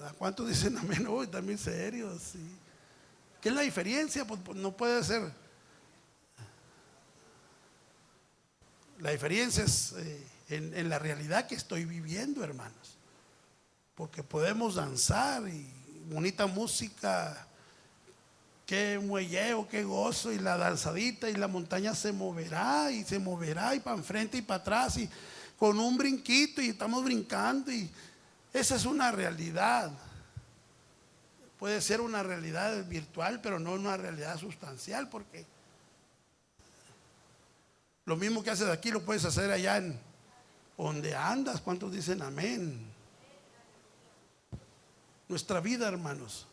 ¿A cuántos dicen amén? Uy, también serios, sí. ¿Qué es la diferencia? Pues no puede ser. La diferencia es en la realidad que estoy viviendo, hermanos. Porque podemos danzar y bonita música, qué muelleo, qué gozo, y la danzadita, y la montaña se moverá y para enfrente y para atrás, y con un brinquito, y estamos brincando, y esa es una realidad. Puede ser una realidad virtual, pero no una realidad sustancial, porque Lo mismo que haces aquí lo puedes hacer allá en donde andas. ¿Cuántos dicen amén? Nuestra vida, hermanos,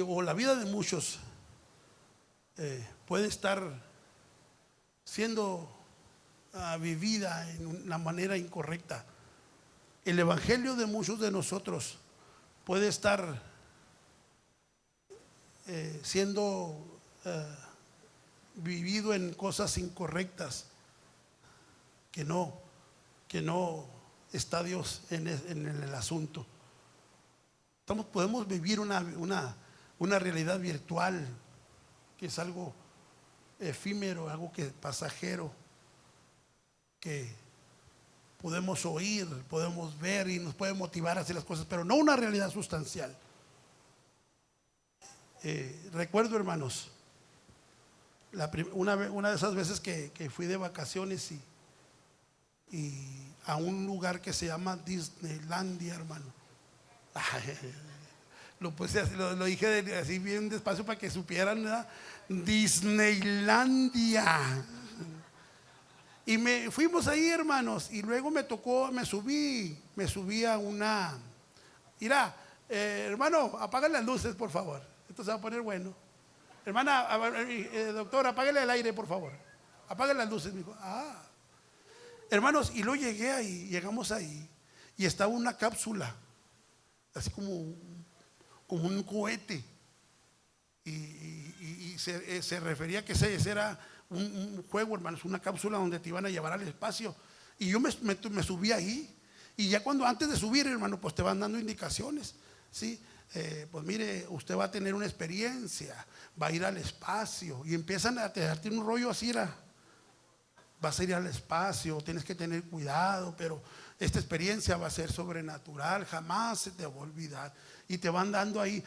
o la vida de muchos, puede estar siendo vivida en una manera incorrecta. El evangelio de muchos de nosotros puede estar siendo vivido en cosas incorrectas, que no está Dios en el asunto. Podemos vivir una realidad virtual que es algo efímero, algo que pasajero, que podemos oír, podemos ver y nos puede motivar a hacer las cosas, pero no una realidad sustancial. Recuerdo, hermanos, una de esas veces que fui de vacaciones y a un lugar que se llama Disneylandia, hermano. Lo dije así bien despacio para que supieran, ¿verdad? Disneylandia. Y fuimos ahí, hermanos, y luego me subí a una. Mira, hermano, apaguen las luces, por favor. Esto se va a poner bueno. Hermana, doctor, apáguele el aire, por favor. Apaguen las luces, me dijo. Hermanos, y luego llegamos ahí, y estaba una cápsula, así como un cohete. Y se refería que ese era un juego, hermanos, una cápsula donde te iban a llevar al espacio. Y yo me subí ahí. Y ya antes de subir, hermano, pues te van dando indicaciones, ¿sí? Pues mire, usted va a tener una experiencia, va a ir al espacio. Y empiezan a darte un rollo así, vas a ir al espacio, tienes que tener cuidado, pero esta experiencia va a ser sobrenatural, jamás se te va a olvidar. Y te van dando ahí,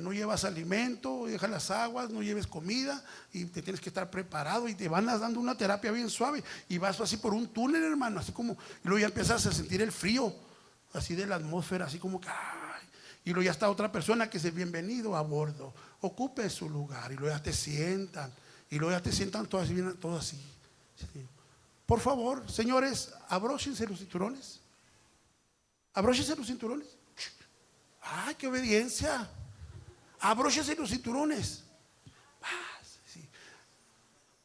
no llevas alimento, deja las aguas, no lleves comida, y te tienes que estar preparado, y te van dando una terapia bien suave, y vas así por un túnel, hermano, así como, y luego ya empiezas a sentir el frío, así de la atmósfera, así como que, y luego ya está otra persona que es el bienvenido a bordo, ocupe su lugar, y luego ya te sientan, todo así. Sí. Por favor, señores, abróchense los cinturones. Abróchense los cinturones. ¡Ay, qué obediencia! Abróchense los cinturones. Sí.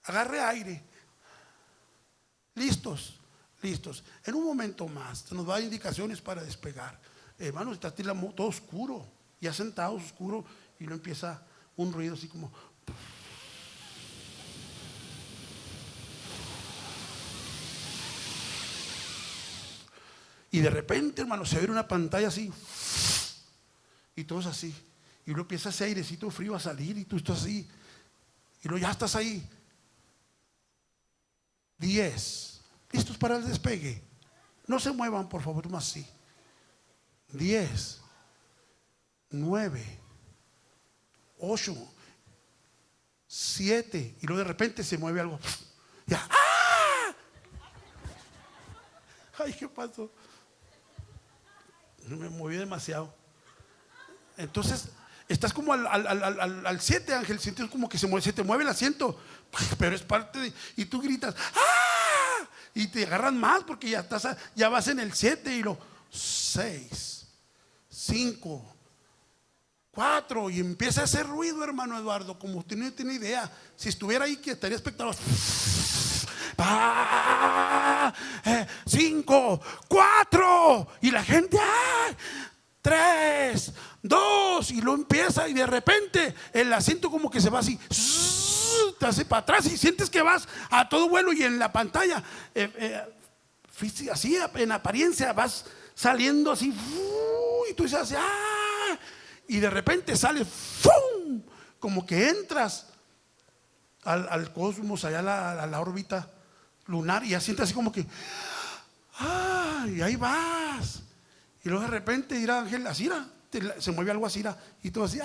Agarre aire. Listos. En un momento más se nos va a dar indicaciones para despegar. Hermanos, está todo oscuro, ya sentados oscuro, y no empieza un ruido así como. Y de repente, hermano, se ve una pantalla así. Y todos así. Y luego empieza ese airecito frío a salir. Y tú estás así. Y luego ya estás ahí. 10. ¿Listos para el despegue? No se muevan, por favor, más así. 10. 9. 8. 7. Y luego de repente se mueve algo. Ya. Ay, ¿qué pasó? Me moví demasiado. Entonces estás como al 7, Ángel. Sientes como que se te mueve el asiento, pero es parte de. Y tú gritas ¡ah! Y te agarran más porque ya vas en el 7 y 6, 5, 4. Y empieza a hacer ruido, hermano Eduardo, como usted no tiene idea. Si estuviera ahí, que estaría espectador. 5, 4. Y la gente 3, 2. Y lo empieza, y de repente el asiento como que se va así, te hace para atrás, y sientes que vas a todo vuelo. Y en la pantalla así en apariencia vas saliendo así, y tú dices y de repente sales, ¡fum! Como que entras al cosmos, allá a la órbita lunar, y ya sientes así como que y ahí vas. Y luego de repente dirá Ángel, así se mueve algo así, y todo así,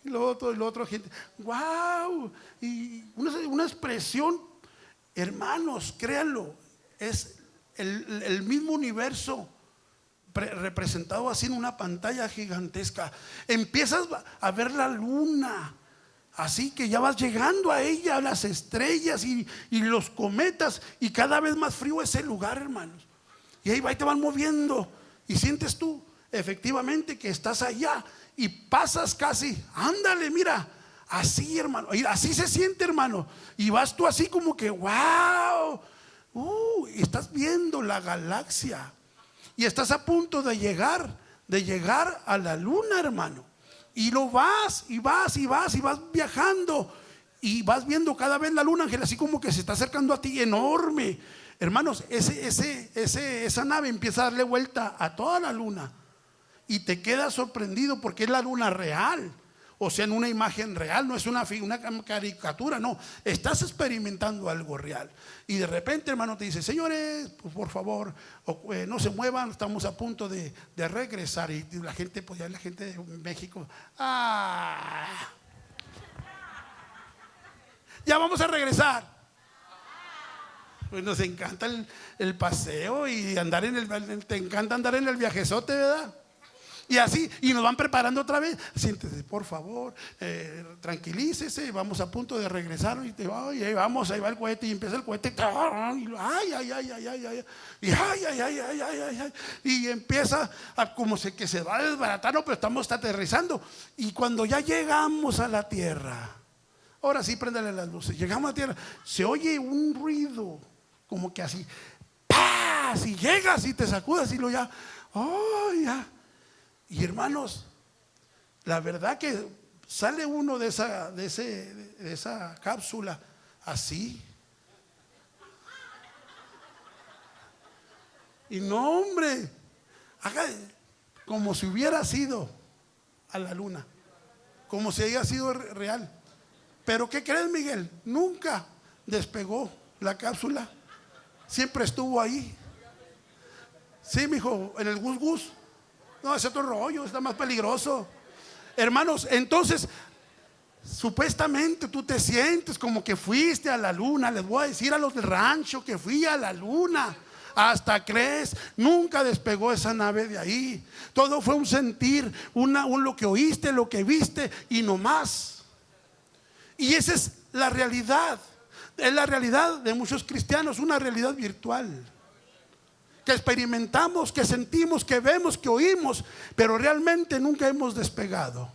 y luego lo otro gente, wow. Y una expresión, hermanos, créanlo, es el mismo universo representado así en una pantalla gigantesca. Empiezas a ver la luna, Así que ya vas llegando a ella, a las estrellas y los cometas, y cada vez más frío ese lugar, hermanos. Y ahí va y te van moviendo, y sientes tú efectivamente que estás allá y pasas casi, ándale, mira, así, hermano, y así se siente, hermano. Y vas tú así como que wow, y estás viendo la galaxia y estás a punto de llegar a la luna, hermano. Y lo vas y vas viajando y vas viendo cada vez la luna, Ángel, así como que se está acercando a ti, enorme. Hermanos, esa nave empieza a darle vuelta a toda la luna y te quedas sorprendido porque es la luna real. O sea, en una imagen real, no es una caricatura, no. Estás experimentando algo real. Y de repente, hermano, te dice: señores, pues por favor, no se muevan, estamos a punto de regresar. Y la gente, pues ya la gente de México, ya vamos a regresar. Pues nos encanta el paseo y andar te encanta andar en el viajezote, ¿verdad? Y así, y nos van preparando otra vez. Siéntese, por favor, tranquilícese, vamos a punto de regresar. Y ahí vamos, ahí va el cohete, y empieza el cohete. Y empieza a como que se va a desbaratar, no, pero estamos aterrizando. Y cuando ya llegamos a la tierra, ahora sí, préndale las luces. Llegamos a la tierra, se oye un ruido, como que así, ¡pah! Si llegas y te sacudas y lo ya, ya. Y hermanos, la verdad que sale uno de esa cápsula así. Y no, hombre, haga como si hubiera sido a la luna, como si haya sido real. Pero ¿qué crees, Miguel? Nunca despegó la cápsula, siempre estuvo ahí. Sí, mijo, en el Gus Gus. No, es otro rollo, está más peligroso. Hermanos, entonces supuestamente tú te sientes como que fuiste a la luna. Les voy a decir a los del rancho que fui a la luna. Hasta crees, nunca despegó esa nave de ahí. Todo fue un sentir, lo que oíste, lo que viste y no más. Y esa es la realidad. Es la realidad de muchos cristianos, una realidad virtual. Que experimentamos, que sentimos, que vemos, que oímos, pero realmente nunca hemos despegado.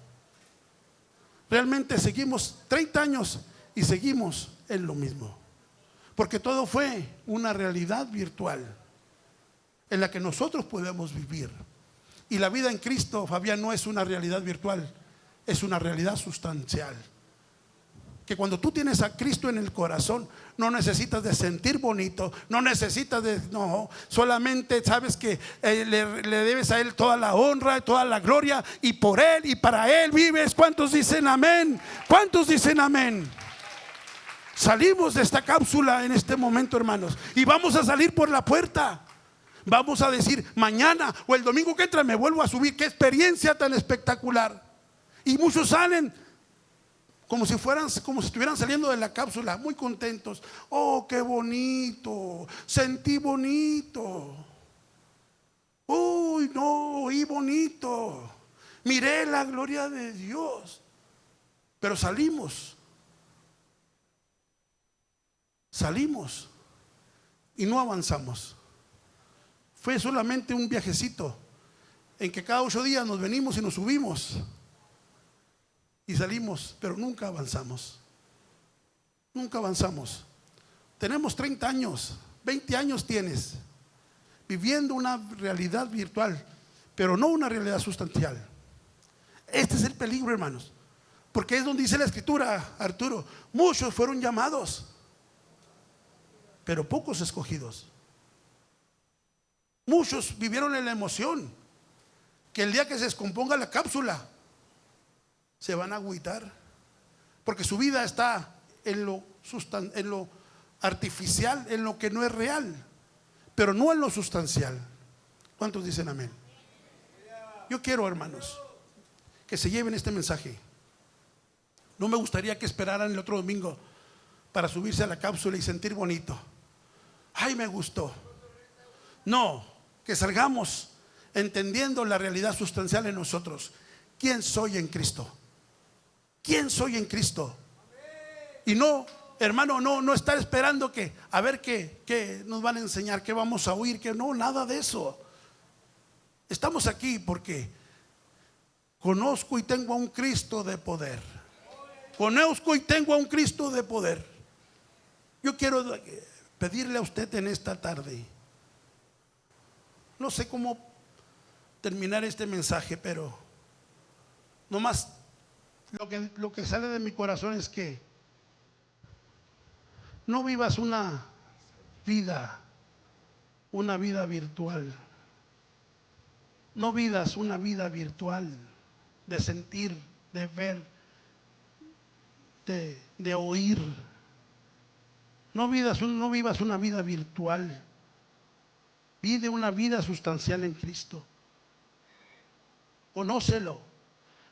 Realmente seguimos 30 años y seguimos en lo mismo. Porque todo fue una realidad virtual en la que nosotros podemos vivir. Y la vida en Cristo, Fabián, no es una realidad virtual, es una realidad sustancial. Que cuando tú tienes a Cristo en el corazón, no necesitas de sentir bonito, no, solamente sabes que le debes a Él toda la honra, toda la gloria, y por Él y para Él vives. ¿Cuántos dicen amén? ¿Cuántos dicen amén? Salimos de esta cápsula en este momento, hermanos, y vamos a salir por la puerta. Vamos a decir: mañana o el domingo que entra me vuelvo a subir. ¡Qué experiencia tan espectacular! Y muchos salen como si estuvieran saliendo de la cápsula, muy contentos. Oh, qué bonito, sentí bonito. Uy, no, oí bonito, miré la gloria de Dios. Pero salimos y no avanzamos. Fue solamente un viajecito en que cada 8 días nos venimos y nos subimos y salimos, pero nunca avanzamos. Nunca avanzamos. Tenemos 30 años, 20 años tienes, viviendo una realidad virtual, pero no una realidad sustancial. Este es el peligro, hermanos, porque es donde dice la Escritura, Arturo: muchos fueron llamados, pero pocos escogidos. Muchos vivieron en la emoción que el día que se descomponga la cápsula se van a agüitar, porque su vida está en lo artificial, en lo que no es real, pero no en lo sustancial. ¿Cuántos dicen amén? Yo quiero, hermanos, que se lleven este mensaje. No me gustaría que esperaran el otro domingo para subirse a la cápsula y sentir bonito. Ay, me gustó. No, que salgamos entendiendo la realidad sustancial en nosotros. ¿Quién soy en Cristo? quién soy en Cristo. Y no, hermano, no estar esperando que a ver qué nos van a enseñar, qué vamos a oír, que no, nada de eso. Estamos aquí porque conozco y tengo a un Cristo de poder. Conozco y tengo a un Cristo de poder. Yo quiero pedirle a usted en esta tarde, no sé cómo terminar este mensaje, pero nomás lo que sale de mi corazón es que no vivas una vida virtual. No vivas una vida virtual de sentir, de ver, de oír. No vivas una vida virtual. Vive una vida sustancial en Cristo. Conócelo.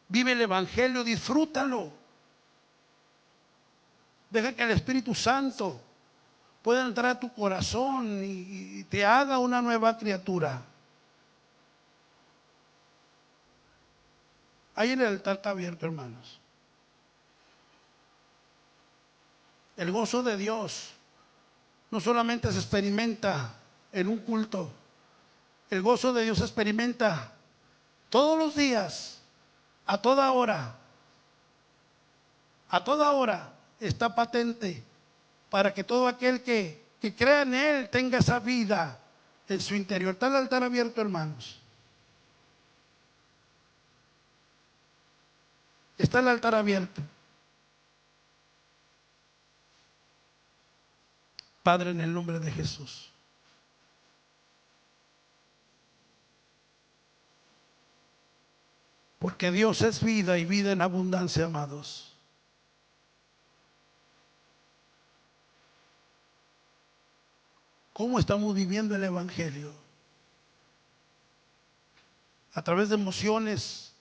Vive el Evangelio, disfrútalo. Deja que el Espíritu Santo pueda entrar a tu corazón y te haga una nueva criatura. Ahí el altar está abierto, hermanos. El gozo de Dios no solamente se experimenta en un culto. El gozo de Dios se experimenta todos los días, a toda hora. A toda hora está patente para que todo aquel que crea en Él tenga esa vida en su interior. Está el altar abierto, hermanos. Está el altar abierto. Padre, en el nombre de Jesús. Porque Dios es vida y vida en abundancia, amados. ¿Cómo estamos viviendo el Evangelio? A través de emociones,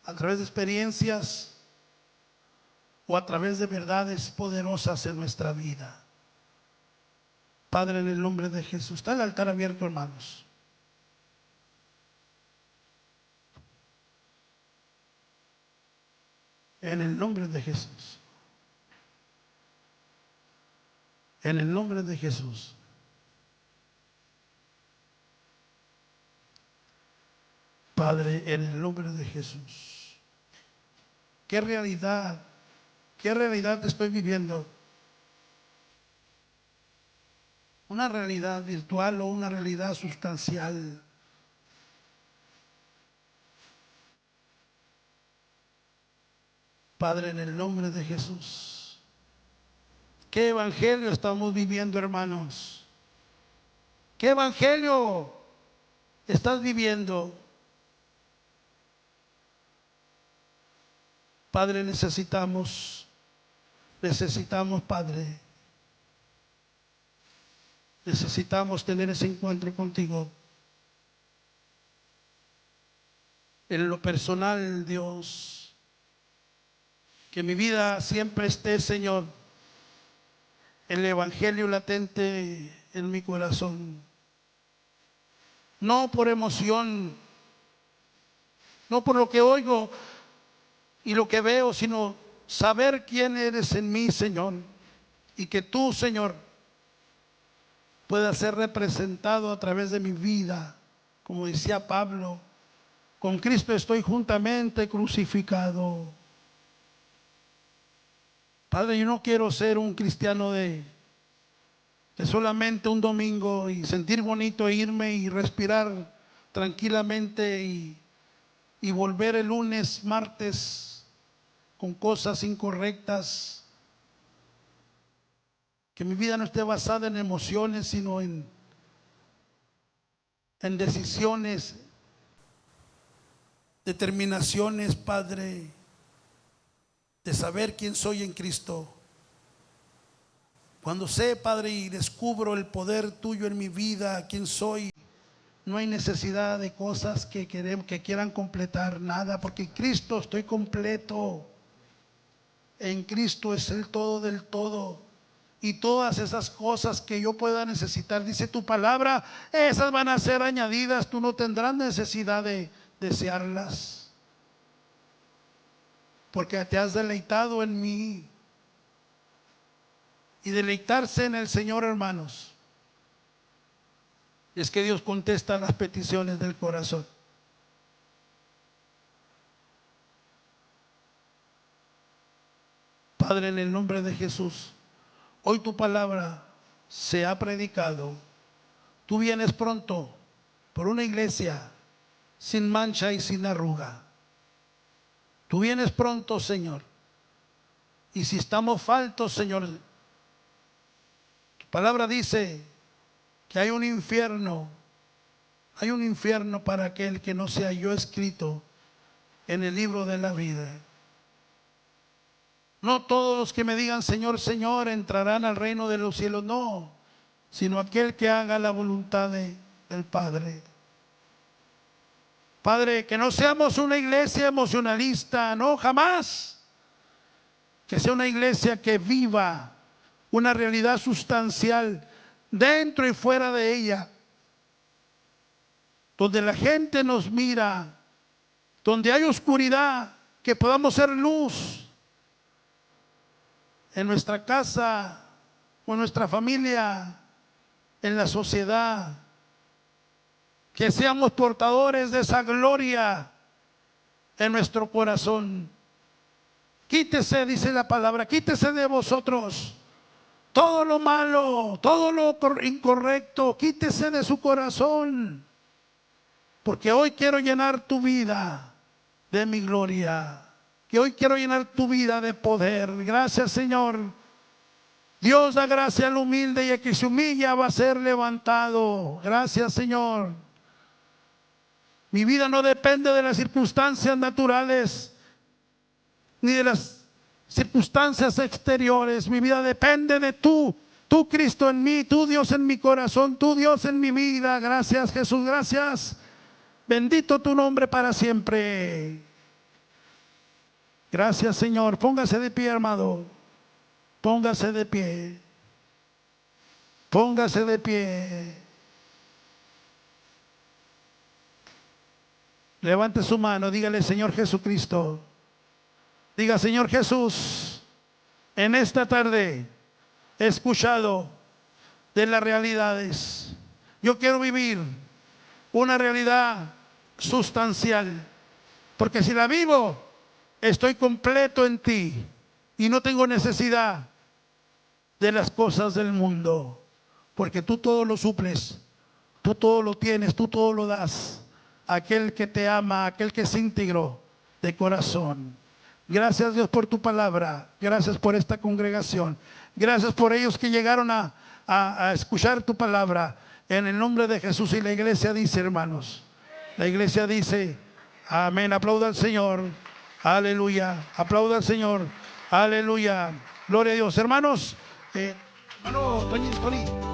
a través de experiencias o a través de verdades poderosas en nuestra vida. Padre, en el nombre de Jesús. Está el altar abierto, hermanos. En el nombre de Jesús. En el nombre de Jesús. Padre, en el nombre de Jesús. ¿Qué realidad estoy viviendo? ¿Una realidad virtual o una realidad sustancial? Padre, en el nombre de Jesús. ¿Qué evangelio estamos viviendo, hermanos? ¿Qué evangelio estás viviendo? Padre, necesitamos, Padre. Necesitamos tener ese encuentro contigo. En lo personal, Dios, que mi vida siempre esté, Señor, el Evangelio latente en mi corazón. No por emoción, no por lo que oigo y lo que veo, sino saber quién eres en mí, Señor, y que tú, Señor, puedas ser representado a través de mi vida, como decía Pablo, con Cristo estoy juntamente crucificado. Padre, yo no quiero ser un cristiano de solamente un domingo y sentir bonito e irme y respirar tranquilamente y volver el lunes, martes con cosas incorrectas. Que mi vida no esté basada en emociones, sino en decisiones, determinaciones, Padre, de saber quién soy en Cristo. Cuando sé, Padre, y descubro el poder tuyo en mi vida, quién soy, no hay necesidad de cosas que quieran completar nada, porque en Cristo estoy completo. En Cristo es el todo del todo. Y todas esas cosas que yo pueda necesitar, dice tu palabra, esas van a ser añadidas. Tú no tendrás necesidad de desearlas. porque te has deleitado en mí. Y deleitarse en el Señor, hermanos, es que Dios contesta las peticiones del corazón. Padre, en el nombre de Jesús, hoy tu palabra se ha predicado. Tú vienes pronto por una iglesia sin mancha y sin arruga. Tú vienes pronto, Señor. Y si estamos faltos, Señor, tu palabra dice que hay un infierno para aquel que no se halló escrito en el libro de la vida. No todos los que me digan Señor, Señor entrarán al reino de los cielos, no, sino aquel que haga la voluntad del Padre. Padre, que no seamos una iglesia emocionalista, no, jamás. Que sea una iglesia que viva una realidad sustancial dentro y fuera de ella, donde la gente nos mira, donde hay oscuridad, que podamos ser luz en nuestra casa o en nuestra familia, en la sociedad. Que seamos portadores de esa gloria en nuestro corazón. Quítese, dice la palabra, quítese de vosotros todo lo malo, todo lo incorrecto, quítese de su corazón. Porque hoy quiero llenar tu vida de mi gloria. Que hoy quiero llenar tu vida de poder. Gracias, Señor. Dios da gracia al humilde y el que se humilla va a ser levantado. Gracias, Señor. Mi vida no depende de las circunstancias naturales ni de las circunstancias exteriores. Mi vida depende de tú Cristo en mí, tú Dios en mi corazón, tú Dios en mi vida. Gracias, Jesús, gracias. Bendito tu nombre para siempre. Gracias, Señor. Póngase de pie, hermano. Póngase de pie. Póngase de pie. Levante su mano, dígale Señor Jesucristo. Diga, Señor Jesús, en esta tarde he escuchado de las realidades. Yo quiero vivir una realidad sustancial, porque si la vivo, estoy completo en ti y no tengo necesidad de las cosas del mundo, porque tú todo lo suples, tú todo lo tienes, tú todo lo das. Aquel que te ama, aquel que es íntegro de corazón. Gracias, Dios, por tu palabra. Gracias por esta congregación. Gracias por ellos que llegaron a escuchar tu palabra. En el nombre de Jesús. Y la iglesia dice, hermanos, la iglesia dice, amén. Aplauda al Señor. Aleluya. Aplauda al Señor. Aleluya. Gloria a Dios. Hermanos, hermano Tony.